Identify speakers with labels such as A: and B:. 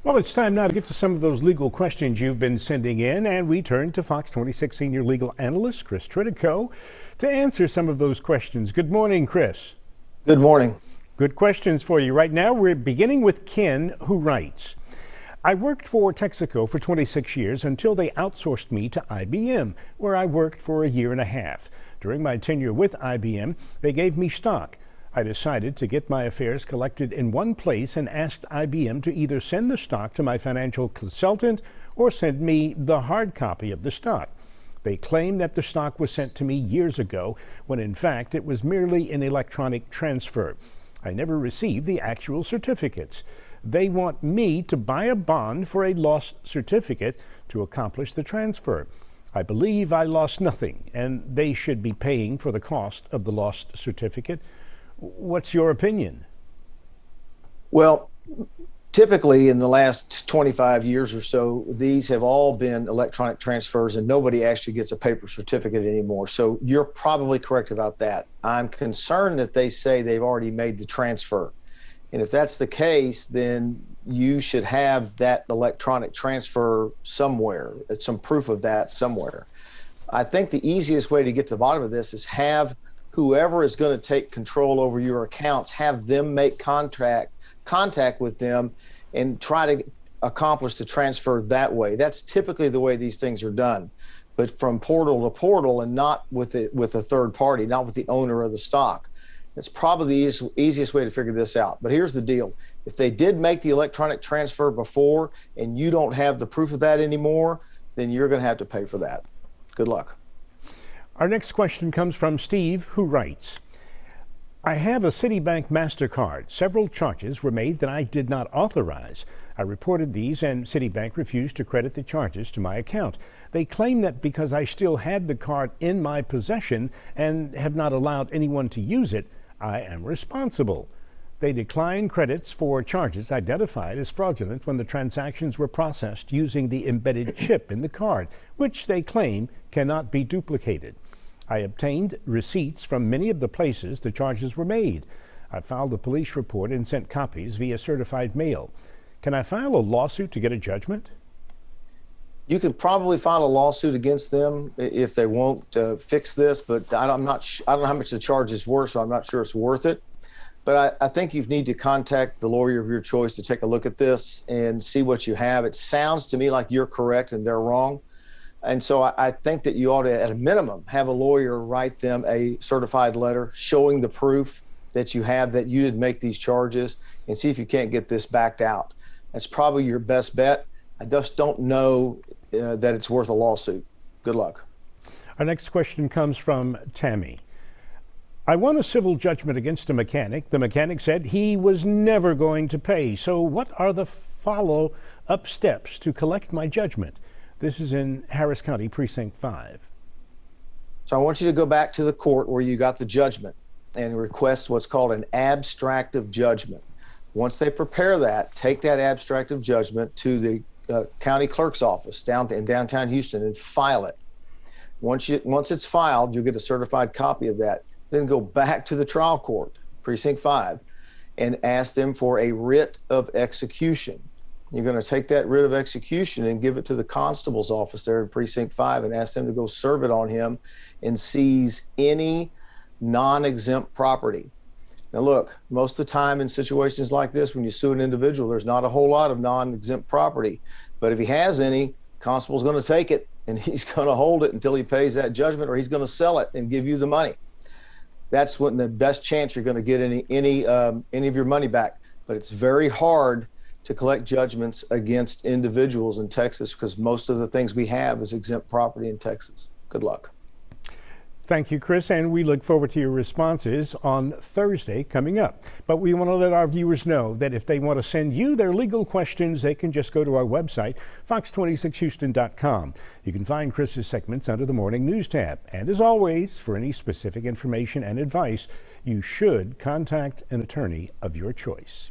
A: Well, it's time now to get to some of those legal questions you've been sending in, and we turn to Fox 26 senior legal analyst Chris Tritico to answer some of those questions. Good morning, Chris.
B: Good morning.
A: Good questions for you. Right now, we're beginning with Ken, who writes, I worked for Texaco for 26 years until they outsourced me to IBM, where I worked for a year and a half. During my tenure with IBM, they gave me stock. I decided to get my affairs collected in one place and asked IBM to either send the stock to my financial consultant or send me the hard copy of the stock. They claim that the stock was sent to me years ago, when in fact it was merely an electronic transfer. I never received the actual certificates. They want me to buy a bond for a lost certificate to accomplish the transfer. I believe I lost nothing, and they should be paying for the cost of the lost certificate. What's your opinion?
B: Well, typically in the last 25 years or so, these have all been electronic transfers and nobody actually gets a paper certificate anymore. So you're probably correct about that. I'm concerned that they say they've already made the transfer. And if that's the case, then you should have that electronic transfer somewhere, some proof of that somewhere. I think the easiest way to get to the bottom of this is have whoever is going to take control over your accounts, have them make contact with them and try to accomplish the transfer that way. That's typically the way these things are done, but from portal to portal and not with a third party, not with the owner of the stock. It's probably the easiest way to figure this out. But here's the deal. If they did make the electronic transfer before and you don't have the proof of that anymore, then you're going to have to pay for that. Good luck.
A: Our next question comes from Steve, who writes, I have a Citibank MasterCard. Several charges were made that I did not authorize. I reported these and Citibank refused to credit the charges to my account. They claim that because I still had the card in my possession and have not allowed anyone to use it, I am responsible. They decline credits for charges identified as fraudulent when the transactions were processed using the embedded chip in the card, which they claim cannot be duplicated. I obtained receipts from many of the places the charges were made. I filed a police report and sent copies via certified mail. Can I file a lawsuit to get a judgment?
B: You could probably file a lawsuit against them if they won't fix this, but I don't know how much the charges were, so I'm not sure it's worth it. But I think you need to contact the lawyer of your choice to take a look at this and see what you have. It sounds to me like you're correct and they're wrong. And so I think that you ought to, at a minimum, have a lawyer write them a certified letter showing the proof that you have that you didn't make these charges and see if you can't get this backed out. That's probably your best bet. I just don't know that it's worth a lawsuit. Good luck.
A: Our next question comes from Tammy. I won a civil judgment against a mechanic. The mechanic said he was never going to pay. So what are the follow-up steps to collect my judgment? This is in Harris County, Precinct 5.
B: So I want you to go back to the court where you got the judgment and request what's called an abstract of judgment. Once they prepare that, take that abstract of judgment to the county clerk's office in downtown Houston and file it. Once it's filed, you'll get a certified copy of that. Then go back to the trial court, Precinct 5, and ask them for a writ of execution. You're going to take that writ of execution and give it to the constable's office there in Precinct 5 and ask them to go serve it on him and seize any non-exempt property. Now look, most of the time in situations like this, when you sue an individual, there's not a whole lot of non-exempt property. But if he has any, constable's going to take it and he's going to hold it until he pays that judgment, or he's going to sell it and give you the money. That's when the best chance you're going to get any of your money back. But it's very hard to collect judgments against individuals in Texas because most of the things we have is exempt property in Texas. Good luck.
A: Thank you, Chris, and we look forward to your responses on Thursday coming up. But we want to let our viewers know that if they want to send you their legal questions, they can just go to our website, fox26houston.com. You can find Chris's segments under the Morning News tab. And as always, for any specific information and advice, you should contact an attorney of your choice.